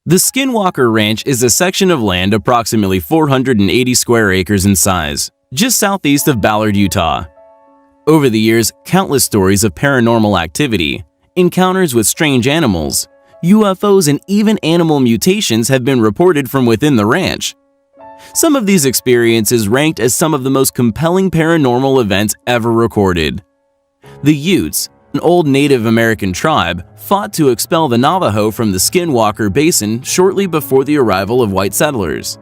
The SkinWalker Ranch is a section of land approximately 480 square acres in size, just southeast of Ballard, Utah. Over the years, countless stories of paranormal activity, encounters with strange animals, UFOs, and even animal mutations have been reported from within the ranch. Some of these experiences ranked as some of the most compelling paranormal events ever recorded. The Utes, an old Native American tribe, fought to expel the Navajo from the SkinWalker Basin shortly before the arrival of white settlers.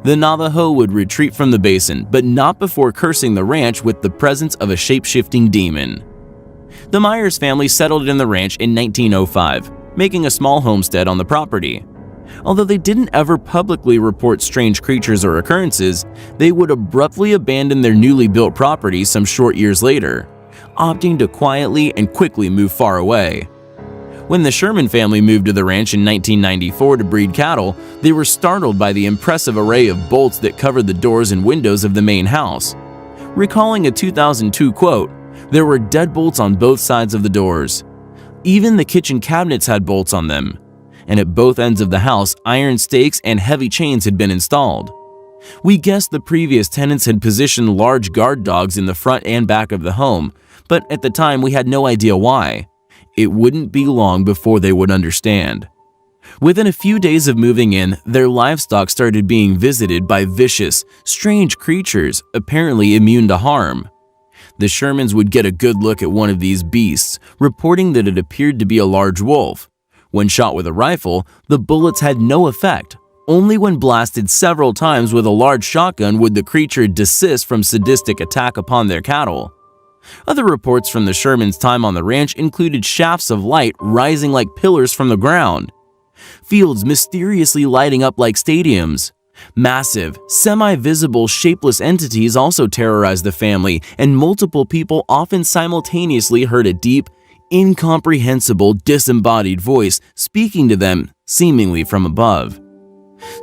The Navajo would retreat from the basin, but not before cursing the ranch with the presence of a shape-shifting demon. The Myers family settled in the ranch in 1905, making a small homestead on the property. Although they didn't ever publicly report strange creatures or occurrences, they would abruptly abandon their newly built property some short years later, opting to quietly and quickly move far away. When the Sherman family moved to the ranch in 1994 to breed cattle, they were startled by the impressive array of bolts that covered the doors and windows of the main house. Recalling a 2002 quote, "There were deadbolts on both sides of the doors. Even the kitchen cabinets had bolts on them. And at both ends of the house, iron stakes and heavy chains had been installed. We guessed the previous tenants had positioned large guard dogs in the front and back of the home, but at the time we had no idea why. It wouldn't be long before they would understand." Within a few days of moving in, their livestock started being visited by vicious, strange creatures apparently immune to harm. The Shermans would get a good look at one of these beasts, reporting that it appeared to be a large wolf. When shot with a rifle, the bullets had no effect. Only when blasted several times with a large shotgun would the creature desist from sadistic attack upon their cattle. Other reports from the Shermans' time on the ranch included shafts of light rising like pillars from the ground, fields mysteriously lighting up like stadiums. Massive, semi-visible, shapeless entities also terrorized the family, and multiple people often simultaneously heard a deep, incomprehensible, disembodied voice speaking to them, seemingly from above.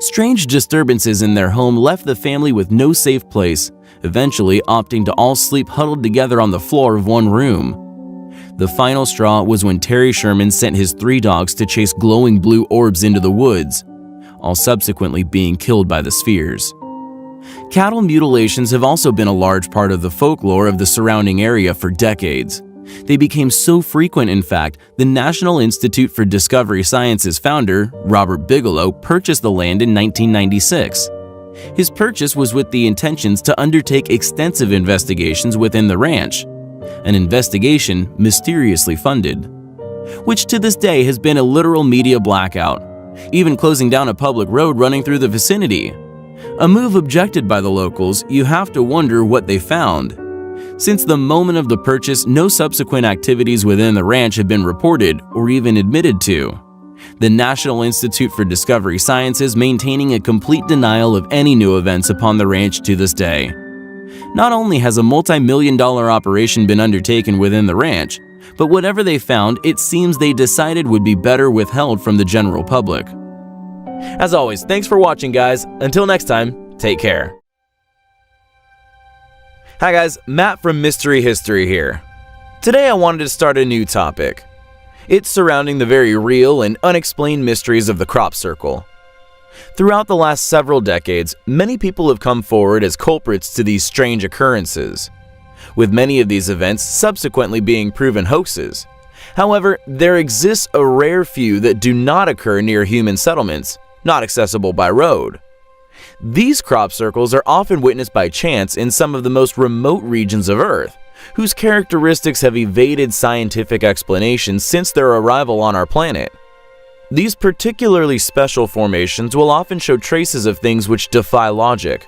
Strange disturbances in their home left the family with no safe place, eventually opting to all sleep huddled together on the floor of one room. The final straw was when Terry Sherman sent his 3 dogs to chase glowing blue orbs into the woods, all subsequently being killed by the spheres. Cattle mutilations have also been a large part of the folklore of the surrounding area for decades. They became so frequent, in fact, the National Institute for Discovery Sciences founder, Robert Bigelow, purchased the land in 1996. His purchase was with the intentions to undertake extensive investigations within the ranch, an investigation mysteriously funded, which to this day has been a literal media blackout, even closing down a public road running through the vicinity. A move objected by the locals. You have to wonder what they found. Since the moment of the purchase, no subsequent activities within the ranch have been reported or even admitted to. The National Institute for Discovery Sciences maintaining a complete denial of any new events upon the ranch to this day. Not only has a multi-million-dollar operation been undertaken within the ranch, but whatever they found, it seems they decided would be better withheld from the general public. As always, thanks for watching, guys. Until next time, take care. Hi guys, Matt from Mystery History here. Today I wanted to start a new topic. It's surrounding the very real and unexplained mysteries of the crop circle. Throughout the last several decades, many people have come forward as culprits to these strange occurrences, with many of these events subsequently being proven hoaxes. However, there exists a rare few that do not occur near human settlements, not accessible by road. These crop circles are often witnessed by chance in some of the most remote regions of Earth, whose characteristics have evaded scientific explanation since their arrival on our planet. These particularly special formations will often show traces of things which defy logic.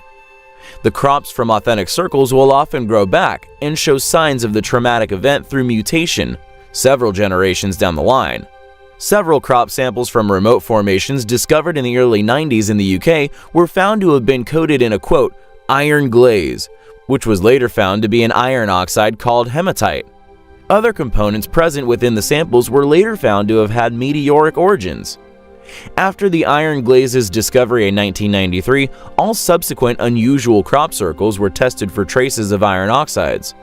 The crops from authentic circles will often grow back and show signs of the traumatic event through mutation several generations down the line. Several crop samples from remote formations discovered in the early 90s in the UK were found to have been coated in a, quote, iron glaze, which was later found to be an iron oxide called hematite. Other components present within the samples were later found to have had meteoric origins. After the iron glaze's discovery in 1993, all subsequent unusual crop circles were tested for traces of iron oxides.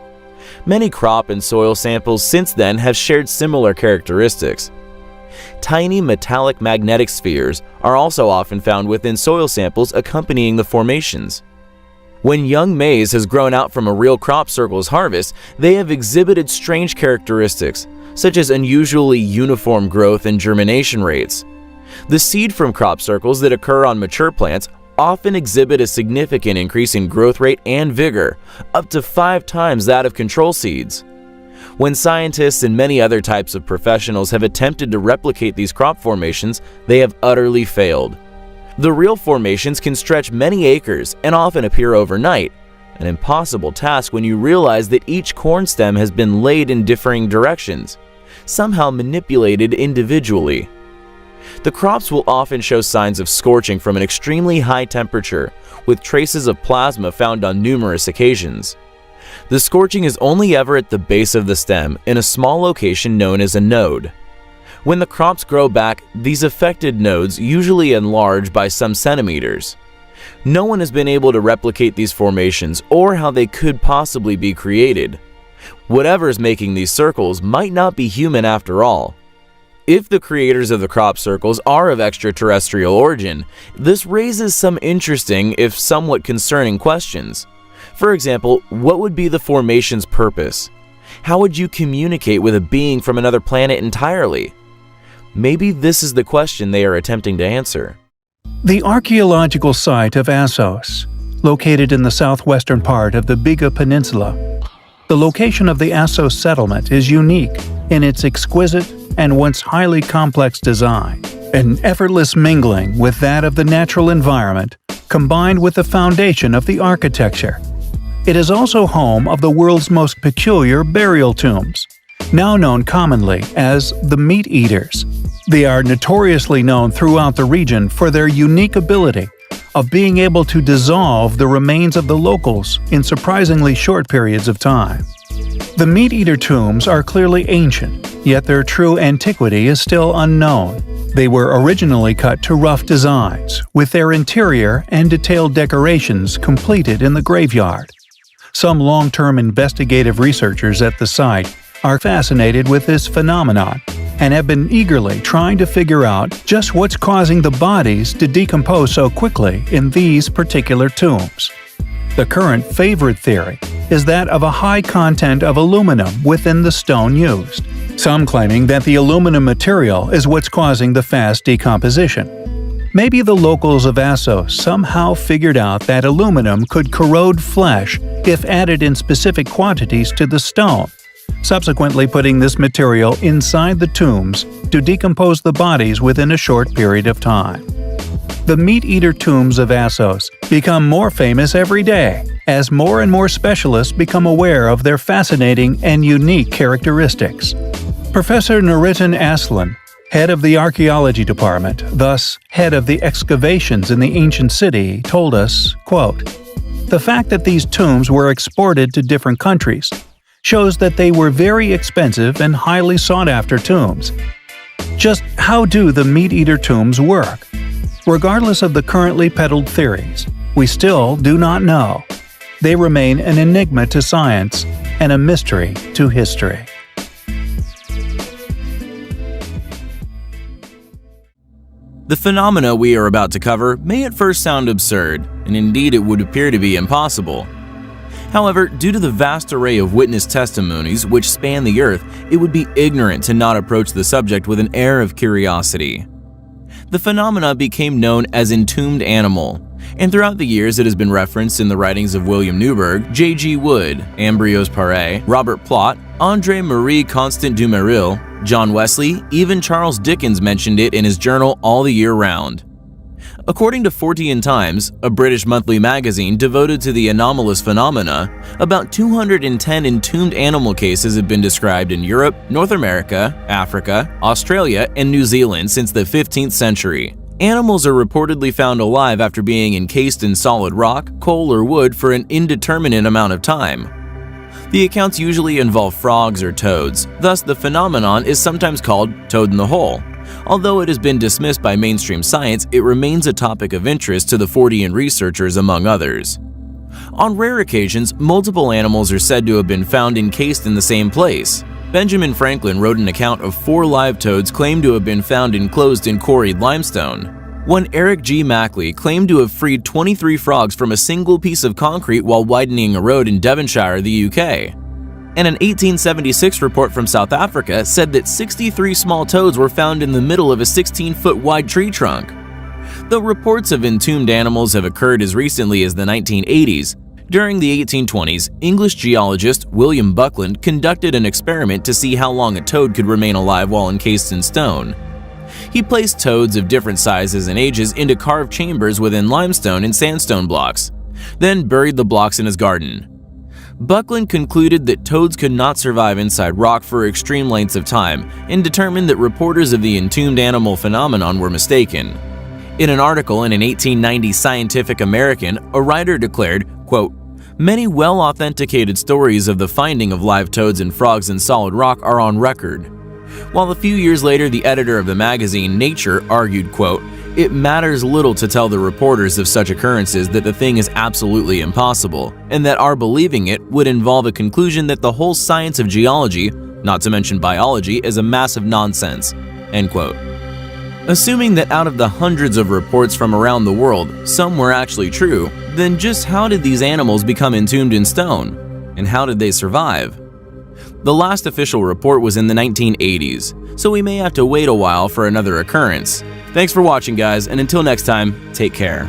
Many crop and soil samples since then have shared similar characteristics. Tiny metallic magnetic spheres are also often found within soil samples accompanying the formations. When young maize has grown out from a real crop circle's harvest, they have exhibited strange characteristics, such as unusually uniform growth and germination rates. The seed from crop circles that occur on mature plants often exhibit a significant increase in growth rate and vigor, up to 5 times that of control seeds. When scientists and many other types of professionals have attempted to replicate these crop formations, they have utterly failed. The real formations can stretch many acres and often appear overnight, an impossible task when you realize that each corn stem has been laid in differing directions, somehow manipulated individually. The crops will often show signs of scorching from an extremely high temperature, with traces of plasma found on numerous occasions. The scorching is only ever at the base of the stem in a small location known as a node. When the crops grow back, these affected nodes usually enlarge by some centimeters. No one has been able to replicate these formations or how they could possibly be created. Whatever's making these circles might not be human after all. If the creators of the crop circles are of extraterrestrial origin, this raises some interesting, if somewhat concerning, questions. For example, what would be the formation's purpose? How would you communicate with a being from another planet entirely? Maybe this is the question they are attempting to answer. The archaeological site of Assos, located in the southwestern part of the Biga Peninsula. The location of the Assos settlement is unique in its exquisite and once highly complex design, an effortless mingling with that of the natural environment, combined with the foundation of the architecture. It is also home of the world's most peculiar burial tombs, now known commonly as the Meateaters. They are notoriously known throughout the region for their unique ability of being able to dissolve the remains of the locals in surprisingly short periods of time. The Meateater tombs are clearly ancient, yet their true antiquity is still unknown. They were originally cut to rough designs, with their interior and detailed decorations completed in the graveyard. Some long-term investigative researchers at the site are fascinated with this phenomenon and have been eagerly trying to figure out just what's causing the bodies to decompose so quickly in these particular tombs. The current favorite theory is that of a high content of aluminum within the stone used, some claiming that the aluminum material is what's causing the fast decomposition. Maybe the locals of Assos somehow figured out that aluminum could corrode flesh if added in specific quantities to the stone, subsequently putting this material inside the tombs to decompose the bodies within a short period of time. The Meateater tombs of Assos become more famous every day as more and more specialists become aware of their fascinating and unique characteristics. Professor Nuriddin Aslan, head of the archaeology department, thus head of the excavations in the ancient city, told us, quote, "The fact that these tombs were exported to different countries shows that they were very expensive and highly sought-after tombs. Just how do the Meateater tombs work? Regardless of the currently peddled theories, we still do not know. They remain an enigma to science and a mystery to history." The phenomena we are about to cover may at first sound absurd, and indeed it would appear to be impossible. However, due to the vast array of witness testimonies which span the earth, it would be ignorant to not approach the subject with an air of curiosity. The phenomena became known as entombed animal, and throughout the years it has been referenced in the writings of William Newburgh, J.G. Wood, Ambrose Paré, Robert Plot, André-Marie Constant Dumeril, John Wesley, even Charles Dickens mentioned it in his journal all the year round. According to Fortean Times, a British monthly magazine devoted to the anomalous phenomena, about 210 entombed animal cases have been described in Europe, North America, Africa, Australia, and New Zealand since the 15th century. Animals are reportedly found alive after being encased in solid rock, coal, or wood for an indeterminate amount of time. The accounts usually involve frogs or toads, thus the phenomenon is sometimes called toad in the hole. Although it has been dismissed by mainstream science, it remains a topic of interest to the Fortean researchers, among others. On rare occasions, multiple animals are said to have been found encased in the same place. Benjamin Franklin wrote an account of 4 live toads claimed to have been found enclosed in quarried limestone. One Eric G. Mackley claimed to have freed 23 frogs from a single piece of concrete while widening a road in Devonshire, the UK. And an 1876 report from South Africa said that 63 small toads were found in the middle of a 16-foot wide tree trunk. Though reports of entombed animals have occurred as recently as the 1980s, during the 1820s, English geologist William Buckland conducted an experiment to see how long a toad could remain alive while encased in stone. He placed toads of different sizes and ages into carved chambers within limestone and sandstone blocks, then buried the blocks in his garden. Buckland concluded that toads could not survive inside rock for extreme lengths of time and determined that reporters of the entombed animal phenomenon were mistaken. In an article in an 1890 Scientific American, a writer declared, quote, "Many well-authenticated stories of the finding of live toads and frogs in solid rock are on record." While a few years later the editor of the magazine Nature argued, quote, "It matters little to tell the reporters of such occurrences that the thing is absolutely impossible, and that our believing it would involve a conclusion that the whole science of geology, not to mention biology, is a mass of nonsense." End quote. Assuming that out of the hundreds of reports from around the world, some were actually true, then just how did these animals become entombed in stone? And how did they survive? The last official report was in the 1980s, so we may have to wait a while for another occurrence. Thanks for watching, guys, and until next time, take care.